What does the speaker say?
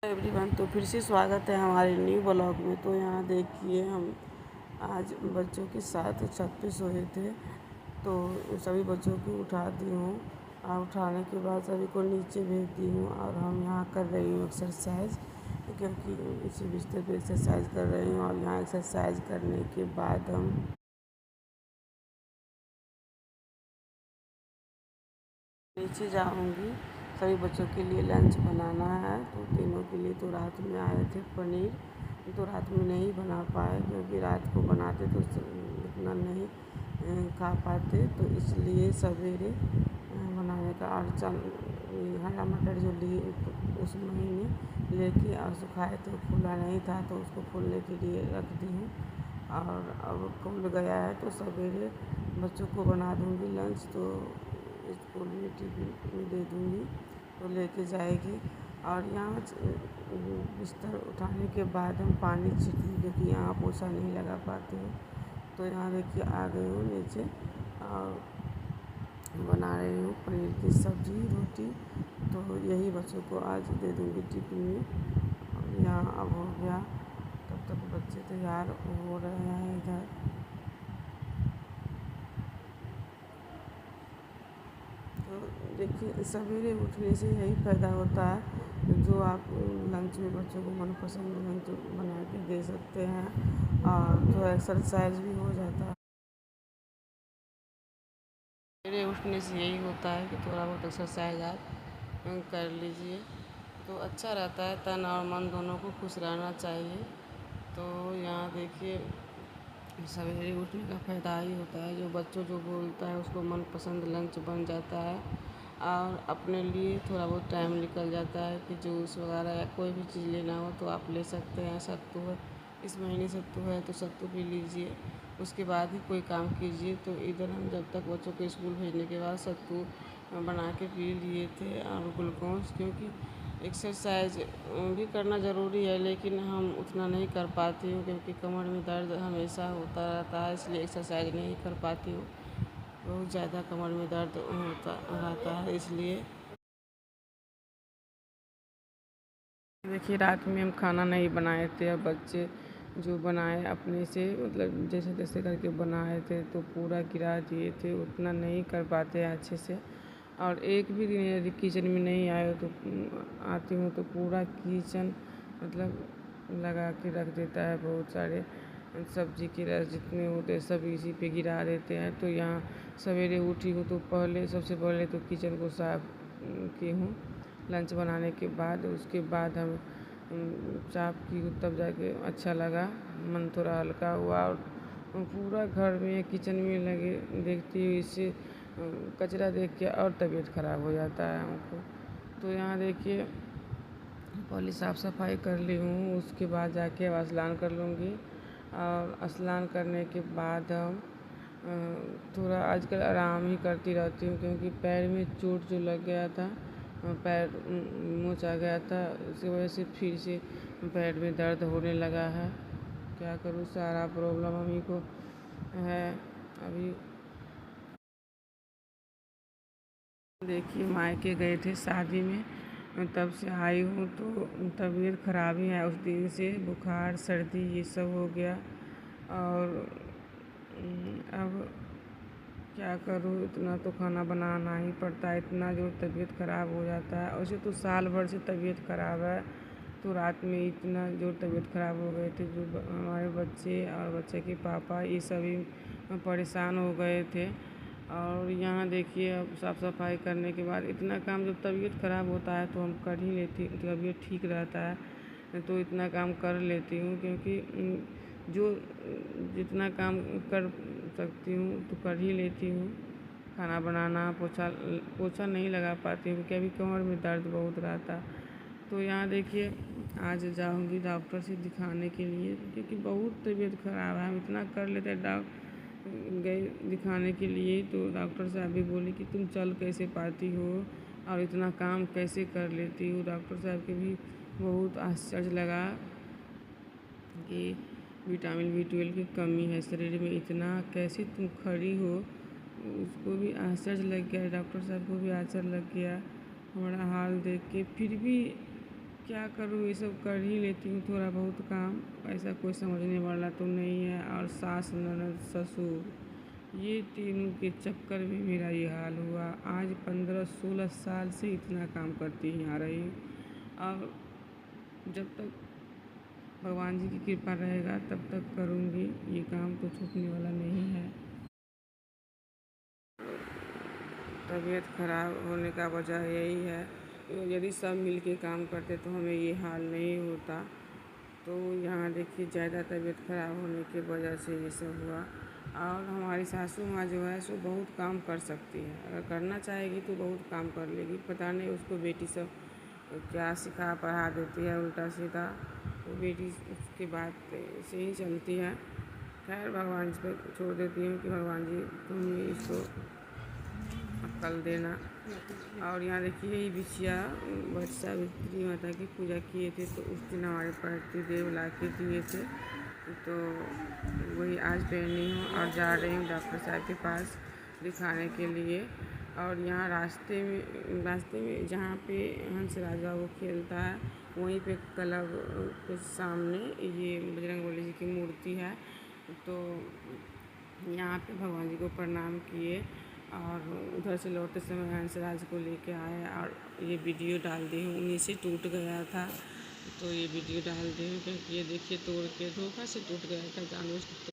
Everyone, तो फिर से स्वागत है हमारे न्यू ब्लॉग में। तो यहाँ देखिए, हम आज बच्चों के साथ छत पे सोए थे। तो सभी बच्चों को उठा दी हूँ और उठाने के बाद सभी को नीचे भेज दी हूँ और हम यहाँ कर रही हूँ एक्सरसाइज, क्योंकि इसी बिस्तर पे एक्सरसाइज कर रही हूँ। और यहाँ एक्सरसाइज करने के बाद हम नीचे जाऊंगी। सभी बच्चों के लिए लंच बनाना है, तो तीनों के लिए तो रात में आए थे पनीर, तो रात में नहीं बना पाए क्योंकि रात को बनाते तो इतना नहीं खा पाते, तो इसलिए सवेरे बनाने का। और हरा मटर जो लिए उस महीने लेके और सुखाए थे, फूला नहीं था तो उसको फूलने के लिए रख दी हूँ। और अब फूल गया है तो सवेरे बच्चों को बना दूँगी लंच, तो स्कूल में टिफिन में दे दूँगी तो लेके जाएगी। और यहाँ बिस्तर उठाने के बाद हम पानी छीटेंगे क्योंकि यहाँ पोछा नहीं लगा पाते हैं। तो यहाँ देखिए आ गई हूँ नीचे और बना रही हूँ पनीर की सब्ज़ी रोटी, तो यही बच्चों को आज दे दूँगी टिफिन में। और यहाँ अब हो गया, तब तक बच्चे तैयार हो रहे हैं इधर। तो देखिए, सवेरे उठने से यही फ़ायदा होता है, जो आप लंच में बच्चों को मनपसंद लंच बना के दे सकते हैं और जो एक्सरसाइज भी हो जाता है। सवेरे उठने से यही होता है कि थोड़ा बहुत एक्सरसाइज आप कर लीजिए तो अच्छा रहता है। तन और मन दोनों को खुश रहना चाहिए। तो यहाँ देखिए, सवेरे उठने का फ़ायदा ही होता है, जो बच्चों जो बोलता है उसको मनपसंद लंच बन जाता है और अपने लिए थोड़ा बहुत टाइम निकल जाता है कि जूस वगैरह या कोई भी चीज़ लेना हो तो आप ले सकते हैं। सत्तू है, इस महीने सत्तू है तो सत्तू पी लीजिए, उसके बाद ही कोई काम कीजिए। तो इधर हम जब तक बच्चों को स्कूल भेजने के बाद सत्तू बना के पी लिए थे और ग्लूकोज, क्योंकि एक्सरसाइज भी करना ज़रूरी है लेकिन हम उतना नहीं कर पाती हूँ क्योंकि कमर में दर्द हमेशा होता रहता है, इसलिए एक्सरसाइज नहीं कर पाती हूँ। बहुत ज़्यादा कमर में दर्द होता रहता है, इसलिए। देखिए, रात में हम खाना नहीं बनाए थे और बच्चे जो बनाए अपने से, मतलब जैसे तैसे करके बनाए थे तो पूरा गिरा दिए थे, उतना नहीं कर पाते अच्छे से। और एक भी दिन यदि किचन में नहीं आए तो आती हूँ तो पूरा किचन मतलब लगा के रख देता है। बहुत सारे सब्जी के रस जितने होते हैं सब इसी पे गिरा देते हैं। तो यहाँ सवेरे उठी हूँ तो सबसे पहले तो किचन को साफ की हूँ लंच बनाने के बाद। उसके बाद हम साफ की हूँ, तब जाके अच्छा लगा, मन थोड़ा हल्का हुआ। और पूरा घर में किचन में लगे देखती हूँ, इससे कचरा देख के और तबीयत ख़राब हो जाता है हमको। तो यहाँ देखिए, पहले साफ़ सफाई कर ली हूँ, उसके बाद जाके अब स्नान कर लूँगी। और स्नान करने के बाद हम थोड़ा आजकल आराम ही करती रहती हूँ क्योंकि पैर में चोट जो लग गया था, पैर मोच आ गया था, इसी वजह से फिर से पैर में दर्द होने लगा है। क्या करूँ, सारा प्रॉब्लम मम्मी को है अभी। देखिए, मायके गए थे शादी में, तब से आई हूँ तो तबीयत ख़राब ही है उस दिन से, बुखार सर्दी ये सब हो गया। और अब क्या करूँ, इतना तो खाना बनाना ही पड़ता है, इतना जो तबीयत ख़राब हो जाता है। वैसे तो साल भर से तबीयत ख़राब है, तो रात में इतना जो तबीयत ख़राब हो गए थे, जो हमारे बच्चे और बच्चे के पापा ये सभी परेशान हो गए थे। और यहाँ देखिए, अब साफ़ सफाई करने के बाद इतना काम, जब तबीयत ख़राब होता है तो हम कर ही लेती, तबीयत ठीक रहता है तो इतना काम कर लेती हूँ क्योंकि जो जितना काम कर सकती हूँ तो कर ही लेती हूँ। खाना बनाना, पोछा पोछा नहीं लगा पाती हूँ क्योंकि अभी कमर में दर्द बहुत रहता है। तो यहाँ देखिए, आज जाऊँगी डॉक्टर से दिखाने के लिए क्योंकि बहुत तबीयत ख़राब है। हम इतना कर लेते गए दिखाने के लिए तो डॉक्टर साहब भी बोले कि तुम चल कैसे पाती हो और इतना काम कैसे कर लेती हो। डॉक्टर साहब के भी बहुत आश्चर्य लगा कि विटामिन B12 की कमी है शरीर में, इतना कैसे तुम खड़ी हो। उसको भी आश्चर्य लग गया, डॉक्टर साहब को भी आश्चर्य लग गया हमारा हाल देख के। फिर भी क्या करूँ, ये सब कर ही लेती हूँ थोड़ा बहुत काम, ऐसा कोई समझने वाला तो नहीं है। और सास, ननद, ससुर, ये तीनों के चक्कर में मेरा ये हाल हुआ। आज 15-16 साल से इतना काम करती ही आ रही हूँ, और जब तक भगवान जी की कृपा रहेगा तब तक करूँगी। ये काम तो छूटने वाला नहीं है। तबीयत ख़राब होने का वजह यही है, यदि सब मिल के काम करते तो हमें ये हाल नहीं होता। तो यहाँ देखिए ज़्यादा तबीयत ख़राब होने की वजह से ये सब हुआ। और हमारी सासू माँ जो है सो बहुत काम कर सकती है, अगर करना चाहेगी तो बहुत काम कर लेगी। पता नहीं उसको बेटी सब क्या सिखा पढ़ा देती है उल्टा सीधा, तो बेटी उसके बाद से ही चलती है। खैर भगवान जी पर छोड़ देती हूँ कि भगवान जी तुम ही इसको अक्ल देना। और यहाँ देखिए ये बिछिया वट सावित्री माता की पूजा किए थे, तो उस दिन हमारे पति देव ला के दिए थे, तो वही आज पहनी हूँ और जा रही हूँ डॉक्टर साहब के पास दिखाने के लिए। और यहाँ रास्ते में जहाँ पे हंस राजा वो खेलता है, वहीं पे क्लब के सामने ये बजरंगबली जी की मूर्ति है। तो यहाँ पे भगवान जी को प्रणाम किए, और उधर से लौटते समय हंसराज को लेके आए और ये वीडियो डाल दी हूँ। उन्हीं से टूट गया था, तो ये वीडियो डाल दी हूँ, क्योंकि ये देखिए तोड़ के धोखा से टूट गया था, जानबूझ के